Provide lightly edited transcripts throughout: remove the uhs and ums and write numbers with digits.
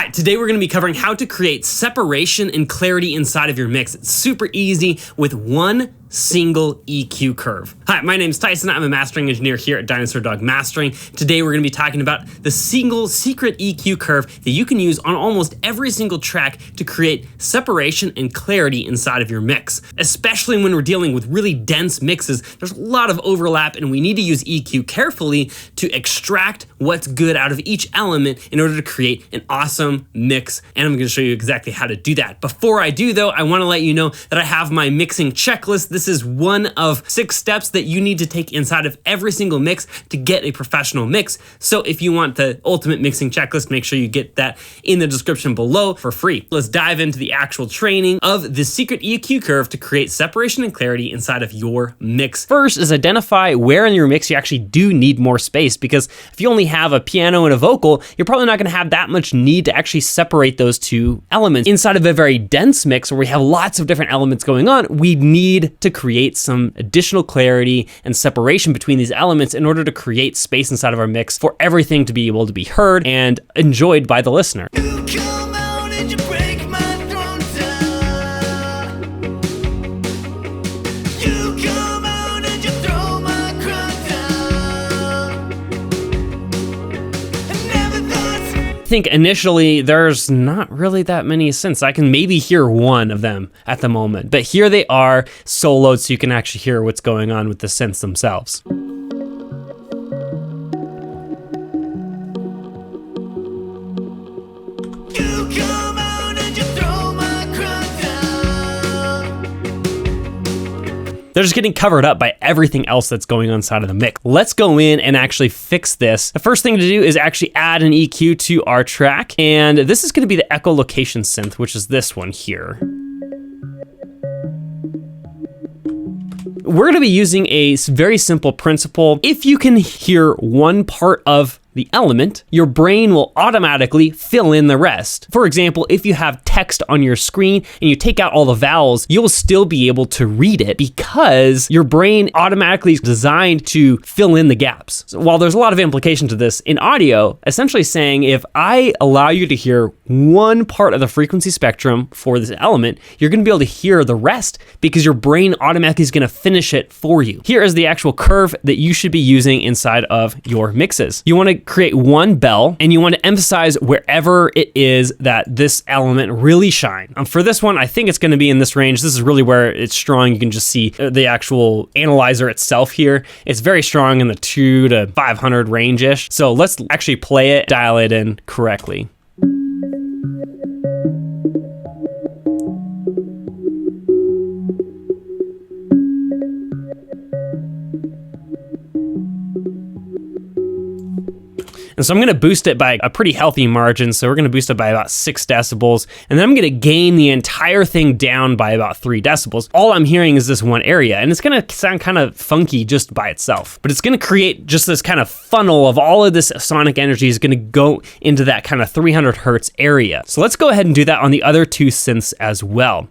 Hi, today we're going to be covering how to create separation and clarity inside of your mix. It's super easy with one single EQ curve. Hi, my name is Tyson. I'm a mastering engineer here at Dinosaur Dog Mastering. Today we're going to be talking about the single secret EQ curve that you can use on almost every single track to create separation and clarity inside of your mix. Especially when we're dealing with really dense mixes, there's a lot of overlap and we need to use EQ carefully to extract what's good out of each element in order to create an awesome mix. And I'm going to show you exactly how to do that. Before I do though, I want to let you know that I have my mixing checklist. This is one of 6 steps that you need to take inside of every single mix to get a professional mix. So if you want the ultimate mixing checklist, make sure you get that in the description below for free. Let's dive into the actual training of the secret EQ curve to create separation and clarity inside of your mix. First is identify where in your mix you actually do need more space, because if you only have a piano and a vocal, you're probably not going to have that much need to actually separate those two elements. Inside of a very dense mix where we have lots of different elements going on, we need to create some additional clarity and separation between these elements in order to create space inside of our mix for everything to be able to be heard and enjoyed by the listener. I think initially there's not really that many synths. I can maybe hear one of them at the moment, but here they are soloed so you can actually hear what's going on with the synths themselves. They're just getting covered up by everything else that's going on inside of the mix. Let's go in and actually fix this. The first thing to do is actually add an EQ to our track. And this is going to be the echolocation synth, which is this one here. We're going to be using a very simple principle. If you can hear one part of the element, your brain will automatically fill in the rest. For example, if you have text on your screen and you take out all the vowels, you'll still be able to read it because your brain automatically is designed to fill in the gaps. So while there's a lot of implication to this, in audio, essentially saying if I allow you to hear one part of the frequency spectrum for this element, you're going to be able to hear the rest because your brain automatically is going to finish it for you. Here is the actual curve that you should be using inside of your mixes. You want to create one bell and you want to emphasize wherever it is that this element really shines. For this one, I think it's going to be in this range. This is really where it's strong. You can just see the actual analyzer itself here. It's very strong in the 2 to 500 range-ish. So let's actually play it, dial it in correctly. And so I'm going to boost it by a pretty healthy margin. So we're going to boost it by about 6 decibels. And then I'm going to gain the entire thing down by about 3 decibels. All I'm hearing is this one area. And it's going to sound kind of funky just by itself. But it's going to create just this kind of funnel of all of this sonic energy is going to go into that kind of 300 hertz area. So let's go ahead and do that on the other 2 synths as well.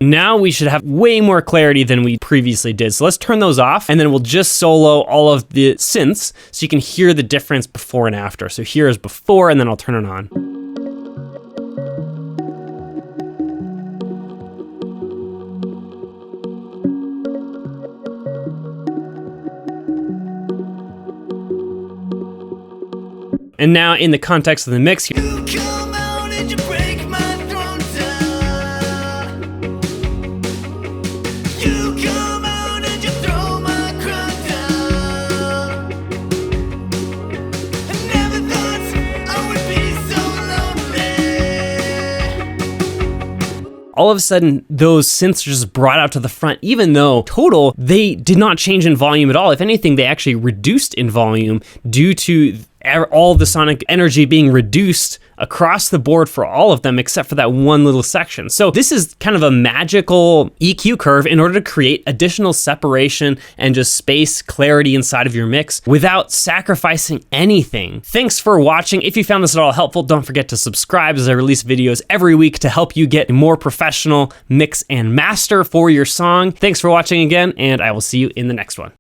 Now we should have way more clarity than we previously did. So let's turn those off and then we'll just solo all of the synths so you can hear the difference before and after. So here is before and then I'll turn it on. And now in the context of the mix here. All of a sudden, those synths are just brought out to the front, even though total, they did not change in volume at all. If anything, they actually reduced in volume due to all the sonic energy being reduced across the board for all of them except for that one little section. So this is kind of a magical EQ curve in order to create additional separation and just space clarity inside of your mix without sacrificing anything. Thanks for watching. If you found this at all helpful, don't forget to subscribe as I release videos every week to help you get a more professional mix and master for your song. Thanks for watching again, and I will see you in the next one.